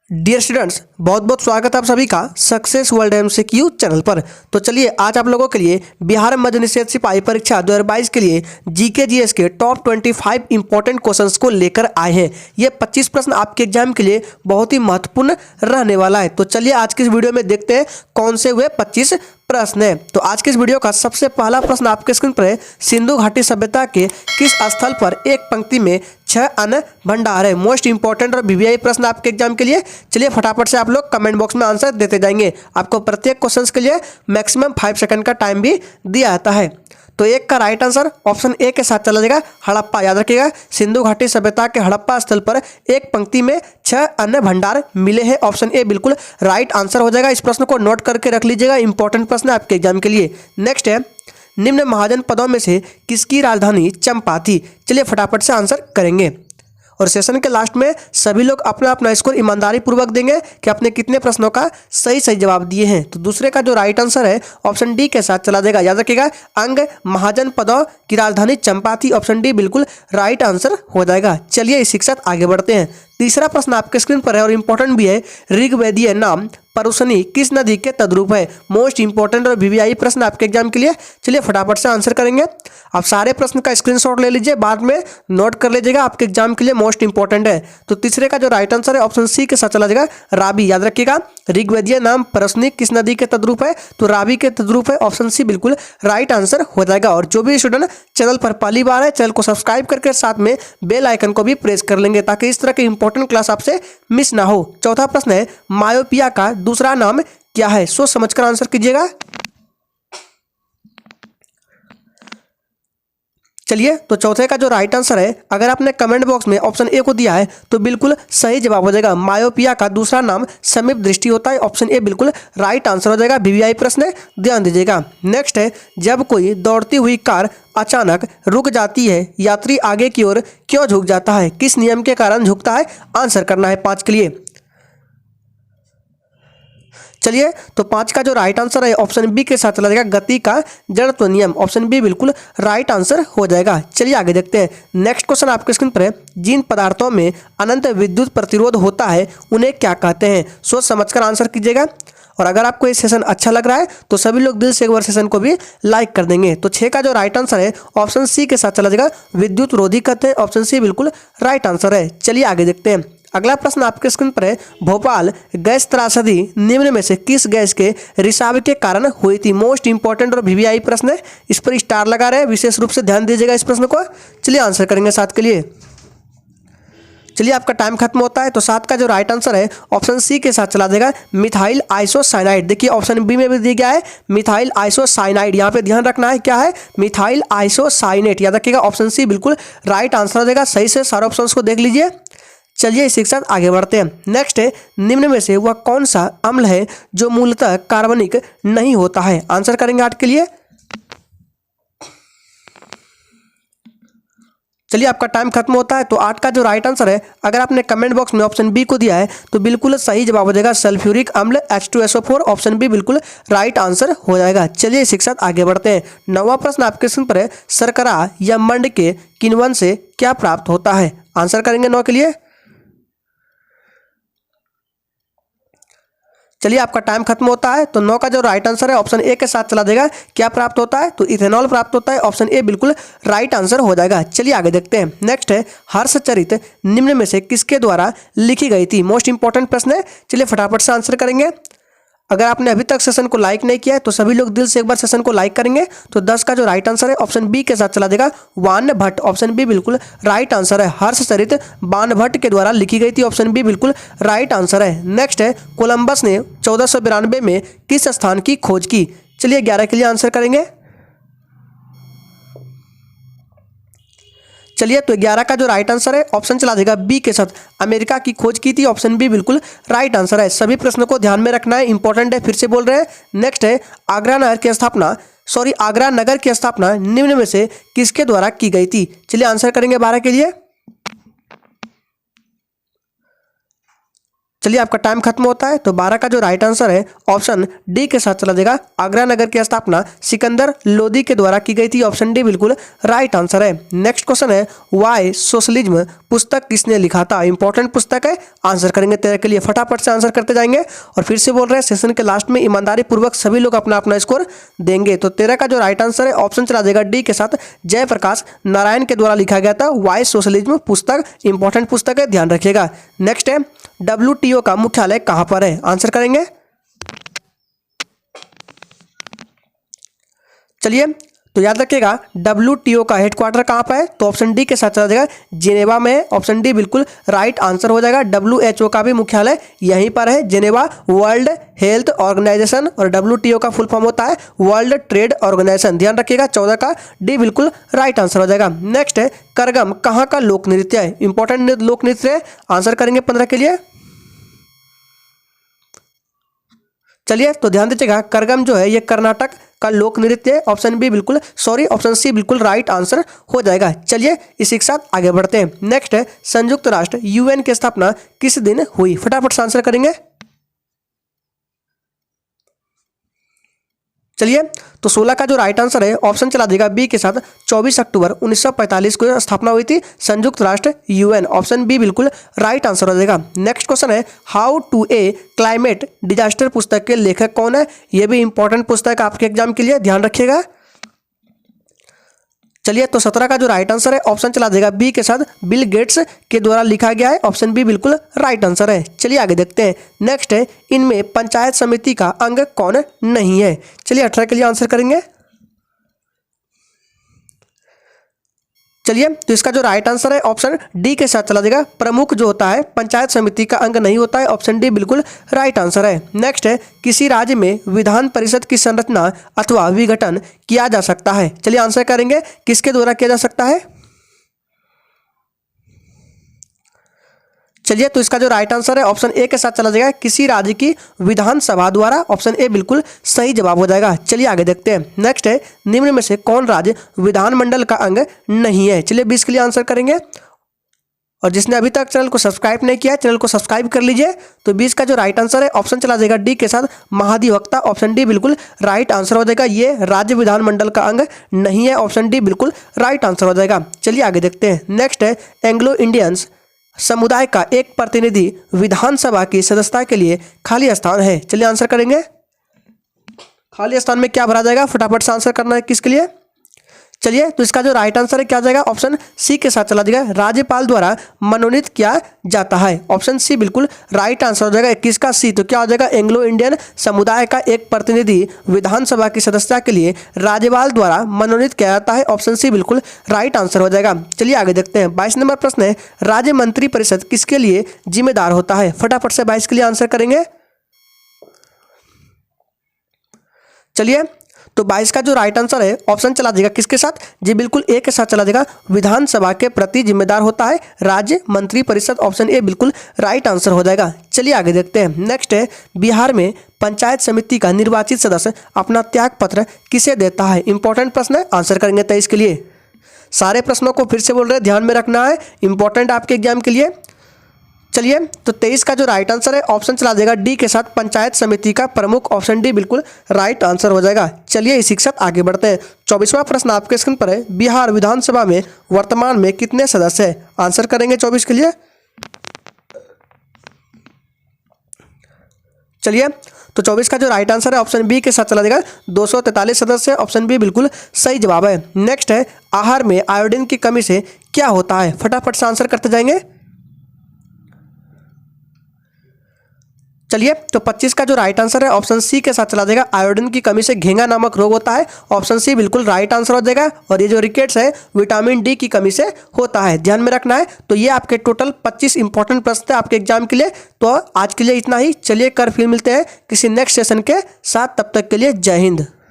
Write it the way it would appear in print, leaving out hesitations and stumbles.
Dear students, बहुत बहुत स्वागत है आप सभी का सक्सेस वर्ल्ड एमसीक्यू चैनल पर। तो चलिए आज आप लोगों के लिए बिहार मध्य निषेध सिपाही परीक्षा 2022 के लिए जीके जीएस के टॉप 25 इंपॉर्टेंट क्वेश्चंस को लेकर आए हैं। ये 25 प्रश्न आपके एग्जाम के लिए बहुत ही महत्वपूर्ण रहने वाला है। तो चलिए आज की इस वीडियो में देखते हैं कौन से हुए 25 प्रश्न है। तो आज के इस वीडियो का सबसे पहला प्रश्न आपके स्क्रीन पर है, सिंधु घाटी सभ्यता के किस स्थल पर एक पंक्ति में 6 अन्न भंडार है। मोस्ट इंपॉर्टेंट और वीवीआई प्रश्न आपके एग्जाम के लिए। चलिए फटाफट से आप लोग कमेंट बॉक्स में आंसर देते जाएंगे। आपको प्रत्येक क्वेश्चन के लिए मैक्सिमम 5 सेकंड का टाइम भी दिया जाता है। तो एक का राइट आंसर ऑप्शन ए के साथ चला जाएगा, हड़प्पा। याद रखिएगा, सिंधु घाटी सभ्यता के हड़प्पा स्थल पर एक पंक्ति में 6 अन्न भंडार मिले हैं। ऑप्शन ए बिल्कुल राइट आंसर हो जाएगा। इस प्रश्न को नोट करके रख लीजिएगा, इंपॉर्टेंट प्रश्न है आपके एग्जाम के लिए। नेक्स्ट है, निम्न महाजनपदों में से किसकी राजधानी चंपा थी। चलिए फटाफट से आंसर करेंगे और सेशन के लास्ट में सभी लोग अपना अपना स्कोर ईमानदारी पूर्वक देंगे कि आपने कितने प्रश्नों का सही सही जवाब दिए हैं। तो दूसरे का जो राइट आंसर है ऑप्शन डी के साथ चला जाएगा। याद रखिएगा, अंग महाजनपदों की राजधानी चंपा थी। ऑप्शन डी बिल्कुल राइट आंसर हो जाएगा। चलिए इसी के साथ आगे बढ़ते हैं। तीसरा प्रश्न आपके स्क्रीन पर है और इंपॉर्टेंट भी है, ऋग्वेदीय नाम परुशनी किस नदी के तद्रूप है। मोस्ट इंपॉर्टेंट और वीवीआई प्रश्न आपके एग्जाम के लिए। चलिए फटाफट से आंसर करेंगे। आप सारे प्रश्न का स्क्रीनशॉट ले लीजिए, बाद में नोट कर लीजिएगा, आपके एग्जाम के लिए मोस्ट इंपॉर्टेंट है। तो तीसरे का जो राइट आंसर है ऑप्शन सी के साथ चला जाएगा, रावी। याद रखिएगा, ऋग्वेदीय नाम परुशनी किस नदी के तद्रूप है, तो रावी के तद्रूप है। ऑप्शन सी बिल्कुल राइट आंसर हो जाएगा। और जो भी स्टूडेंट चैनल पर पहली बार है, चैनल को सब्सक्राइब करके साथ में बेल आइकन को भी प्रेस कर लेंगे ताकि इस तरह के इंपॉर्टेंट क्लास आपसे मिस ना हो। चौथा प्रश्न है, मायोपिया का दूसरा नाम क्या है। सोच समझकर आंसर कीजिएगा। चलिए तो चौथे का जो राइट आंसर है, अगर आपने कमेंट बॉक्स में ऑप्शन ए को दिया है तो बिल्कुल सही जवाब हो जाएगा। मायोपिया का दूसरा नाम समीप दृष्टि होता है। ऑप्शन ए बिल्कुल राइट आंसर हो जाएगा। वीवीआई प्रश्न है, ध्यान दीजिएगा। नेक्स्ट है, जब कोई दौड़ती हुई कार अचानक रुक जाती है, यात्री आगे की ओर क्यों झुक जाता है, किस नियम के कारण झुकता है। आंसर करना है 5 के लिए। चलिए तो 5 का जो राइट आंसर है ऑप्शन बी के साथ चला जाएगा, गति का जड़त्व नियम। ऑप्शन बी बिल्कुल राइट आंसर हो जाएगा। चलिए आगे देखते हैं। नेक्स्ट क्वेश्चन आपके स्क्रीन पर है, जिन पदार्थों में अनंत विद्युत प्रतिरोध होता है उन्हें क्या कहते हैं। सोच समझकर आंसर कीजिएगा। और अगर आपको ये सेशन अच्छा लग रहा है तो सभी लोग दिल से एक बार सेशन को भी लाइक कर देंगे। तो 6 का जो राइट आंसर है ऑप्शन सी के साथ चला जाएगा, विद्युत रोधी कहते हैं। ऑप्शन सी बिल्कुल राइट आंसर है। चलिए आगे देखते हैं। अगला प्रश्न आपके स्क्रीन पर है, भोपाल गैस त्रासदी निम्न में से किस गैस के रिसाव के कारण हुई थी। मोस्ट इंपॉर्टेंट और वीवीआई प्रश्न है, इस पर स्टार लगा रहे हैं, विशेष रूप से ध्यान दीजिएगा इस प्रश्न को। चलिए आंसर करेंगे 7 के लिए। चलिए आपका टाइम खत्म होता है। तो 7 का जो राइट आंसर है ऑप्शन सी के साथ चला देगा, मिथाइल आइसोसाइनाइड। देखिए ऑप्शन बी में भी दिया गया है मिथाइल आइसोसाइनाइड, यहाँ पे ध्यान रखना है क्या है, मिथाइल आइसोसाइनेट। याद रखिएगा, ऑप्शन सी बिल्कुल राइट आंसर हो जाएगा। सही से सारे ऑप्शंस को देख लीजिए। चलिए इसी के साथ आगे बढ़ते हैं। नेक्स्ट है, निम्न में से वह कौन सा अम्ल है जो मूलतः कार्बनिक नहीं होता है। आंसर करेंगे 8 के लिए। चलिए आपका टाइम खत्म होता है। तो 8 का जो राइट आंसर है, अगर आपने कमेंट बॉक्स में ऑप्शन बी को दिया है तो बिल्कुल सही जवाब हो जाएगा, सल्फ्यूरिक अम्ल H2SO4। ऑप्शन बी बिल्कुल राइट आंसर हो जाएगा। चलिए इसी के साथ आगे बढ़ते हैं। 9वां प्रश्न आपके स्क्रीन पर है, शर्करा या मंड के किण्वन से क्या प्राप्त होता है। आंसर करेंगे 9 के लिए। चलिए आपका टाइम खत्म होता है। तो 9 का जो राइट आंसर है ऑप्शन ए के साथ चला देगा, क्या प्राप्त होता है, तो इथेनॉल प्राप्त होता है। ऑप्शन ए बिल्कुल राइट आंसर हो जाएगा। चलिए आगे देखते हैं। नेक्स्ट है, हर्षचरित निम्न में से किसके द्वारा लिखी गई थी। मोस्ट इंपॉर्टेंट प्रश्न है। चलिए फटाफट से आंसर करेंगे। अगर आपने अभी तक सेशन को लाइक नहीं किया है तो सभी लोग दिल से एक बार सेशन को लाइक करेंगे। तो 10 का जो राइट आंसर है ऑप्शन बी के साथ चला देगा, बाणभट्ट। ऑप्शन बी बिल्कुल राइट आंसर है। हर्षचरित बाणभट्ट के द्वारा लिखी गई थी। ऑप्शन बी बिल्कुल राइट आंसर है। नेक्स्ट है, कोलंबस ने 1492 में किस स्थान की खोज की। चलिए 11 के लिए आंसर करेंगे। चलिए तो 11 का जो राइट आंसर है ऑप्शन चला देगा बी के साथ, अमेरिका की खोज की थी। ऑप्शन बी बिल्कुल राइट आंसर है। सभी प्रश्नों को ध्यान में रखना है, इंपॉर्टेंट है, फिर से बोल रहे हैं। नेक्स्ट है, आगरा नगर की स्थापना निम्न में से किसके द्वारा की गई थी। चलिए आंसर करेंगे 12 के लिए। चलिए आपका टाइम खत्म होता है। तो 12 का जो राइट आंसर है ऑप्शन डी के साथ चला जाएगा। आगरा नगर की स्थापना सिकंदर लोदी के द्वारा की गई थी। ऑप्शन डी बिल्कुल राइट आंसर है। नेक्स्ट क्वेश्चन है वाई सोशलिज्म पुस्तक किसने लिखा था? इंपॉर्टेंट पुस्तक है, आंसर करेंगे 13 के लिए। फटाफट से आंसर करते जाएंगे और फिर से बोल रहे हैं सेशन के लास्ट में ईमानदारी पूर्वक सभी लोग अपना अपना स्कोर देंगे। तो 13 का जो राइट आंसर है ऑप्शन चला जाएगा डी के साथ। जयप्रकाश नारायण के द्वारा लिखा गया था। वाई सोशलिज्म पुस्तक इंपॉर्टेंट पुस्तक है, ध्यान रखिएगा। नेक्स्ट है WTO का मुख्यालय कहां पर है? आंसर करेंगे। चलिए तो याद रखिएगा WTO का हेडक्वार्टर कहां पर है? तो ऑप्शन डी के साथ चला जाएगा, जिनेवा में है। ऑप्शन डी बिल्कुल राइट आंसर हो जाएगा। WHO का भी मुख्यालय यहीं पर है, जिनेवा, वर्ल्ड हेल्थ ऑर्गेनाइजेशन। और WTO का फुल फॉर्म होता है वर्ल्ड ट्रेड ऑर्गेनाइजेशन, ध्यान रखिएगा। 14 का डी बिल्कुल राइट आंसर हो जाएगा। नेक्स्ट है करगम कहाँ का लोक नृत्य है? इंपॉर्टेंट लोक नृत्य है, आंसर करेंगे 15 के लिए। चलिए तो ध्यान दीजिएगा, करगम जो है ये कर्नाटक का लोक नृत्य है। ऑप्शन बी बिल्कुल ऑप्शन सी बिल्कुल राइट आंसर हो जाएगा। चलिए इसी के साथ आगे बढ़ते हैं। नेक्स्ट है संयुक्त राष्ट्र UN की स्थापना किस दिन हुई? फटाफट से आंसर करेंगे। चलिए तो 16 का जो राइट आंसर है ऑप्शन चला देगा बी के साथ। 24 अक्टूबर 1945 को स्थापना हुई थी संयुक्त राष्ट्र UN। ऑप्शन बी बिल्कुल राइट आंसर हो जाएगा। नेक्स्ट क्वेश्चन है how to a climate disaster पुस्तक के लेखक कौन है? यह भी इंपॉर्टेंट पुस्तक आपके एग्जाम के लिए, ध्यान रखिएगा। चलिए तो 17 का जो राइट आंसर है ऑप्शन चला देगा बी के साथ। बिल गेट्स के द्वारा लिखा गया है। ऑप्शन बी बिल्कुल राइट आंसर है। चलिए आगे देखते हैं। नेक्स्ट है इनमें पंचायत समिति का अंग कौन नहीं है? चलिए 18 के लिए आंसर करेंगे। चलिए तो इसका जो राइट आंसर है ऑप्शन डी के साथ चला जाएगा। प्रमुख जो होता है पंचायत समिति का अंग नहीं होता है। ऑप्शन डी बिल्कुल राइट आंसर है। नेक्स्ट है किसी राज्य में विधान परिषद की संरचना अथवा विघटन किया जा सकता है? चलिए आंसर करेंगे किसके द्वारा किया जा सकता है। चलिए तो इसका जो राइट आंसर है ऑप्शन ए के साथ चला जाएगा, किसी राज्य की विधानसभा द्वारा। ऑप्शन ए बिल्कुल सही जवाब हो जाएगा। चलिए आगे देखते हैं। नेक्स्ट है निम्न में से कौन राज्य विधानमंडल का अंग नहीं है? चलिए 20 के लिए आंसर करेंगे। और जिसने अभी तक चैनल को सब्सक्राइब नहीं किया चैनल को सब्सक्राइब कर लीजिए। तो 20 का जो राइट आंसर है ऑप्शन चला जाएगा डी के साथ, महाधिवक्ता। ऑप्शन डी बिल्कुल राइट आंसर हो जाएगा। ये राज्य विधानमंडल का अंग नहीं है। ऑप्शन डी बिल्कुल राइट आंसर हो जाएगा। चलिए आगे देखते हैं। नेक्स्ट है एंग्लो इंडियंस समुदाय का एक प्रतिनिधि विधानसभा की सदस्यता के लिए खाली स्थान है। चलिए आंसर करेंगे। खाली स्थान में क्या भरा जाएगा? फटाफट से आंसर करना है किसके लिए। चलिए तो इसका जो राइट आंसर है क्या जाएगा? ऑप्शन सी के साथ चला जाएगा, राज्यपाल द्वारा मनोनीत किया जाता है। ऑप्शन सी बिल्कुल राइट आंसर हो जाएगा। 21 का सी, तो क्या हो जाएगा? एंग्लो इंडियन समुदाय का एक प्रतिनिधि विधानसभा की सदस्यता के लिए राज्यपाल द्वारा मनोनीत किया जाता है। ऑप्शन सी बिल्कुल राइट आंसर हो जाएगा। चलिए आगे देखते हैं। 22 नंबर प्रश्न है राज्य मंत्री परिषद किसके लिए जिम्मेदार होता है? फटाफट से 22 के लिए आंसर करेंगे। चलिए तो 22 का जो राइट आंसर है ऑप्शन चला देगा किसके साथ? जी बिल्कुल ए के साथ चला देगा, विधानसभा के प्रति जिम्मेदार होता है राज्य मंत्री परिषद। ऑप्शन ए बिल्कुल राइट आंसर हो जाएगा। चलिए आगे देखते हैं। नेक्स्ट है बिहार में पंचायत समिति का निर्वाचित सदस्य अपना त्याग पत्र किसे देता है? इंपॉर्टेंट प्रश्न है, आंसर करेंगे 23 के लिए। सारे प्रश्नों को फिर से बोल रहे हैं, ध्यान में रखना है, इंपॉर्टेंट आपके एग्जाम के लिए। चलिए तो 23 का जो राइट आंसर है ऑप्शन चला देगा डी के साथ, पंचायत समिति का प्रमुख। ऑप्शन डी बिल्कुल राइट आंसर हो जाएगा। चलिए इसी के साथ आगे बढ़ते हैं। 24वां प्रश्न आपके स्क्रीन पर है, बिहार विधानसभा में वर्तमान में कितने सदस्य हैं? आंसर करेंगे 24 के लिए। चलिए तो 24 का जो राइट आंसर है ऑप्शन बी के साथ चला देगा, 243 सदस्य। ऑप्शन बी बिल्कुल सही जवाब है। नेक्स्ट है आहार में आयोडीन की कमी से क्या होता है? फटाफट से आंसर करते जाएंगे। चलिए तो 25 का जो राइट आंसर है ऑप्शन सी के साथ चला जाएगा, आयोडीन की कमी से घेंगा नामक रोग होता है। ऑप्शन सी बिल्कुल राइट आंसर हो जाएगा। और ये जो रिकेट्स है विटामिन डी की कमी से होता है, ध्यान में रखना है। तो ये आपके टोटल 25 इंपॉर्टेंट प्रश्न थे आपके एग्जाम के लिए। तो आज के लिए इतना ही। चलिए कर फिर मिलते हैं किसी नेक्स्ट सेशन के साथ, तब तक के लिए जय हिंद।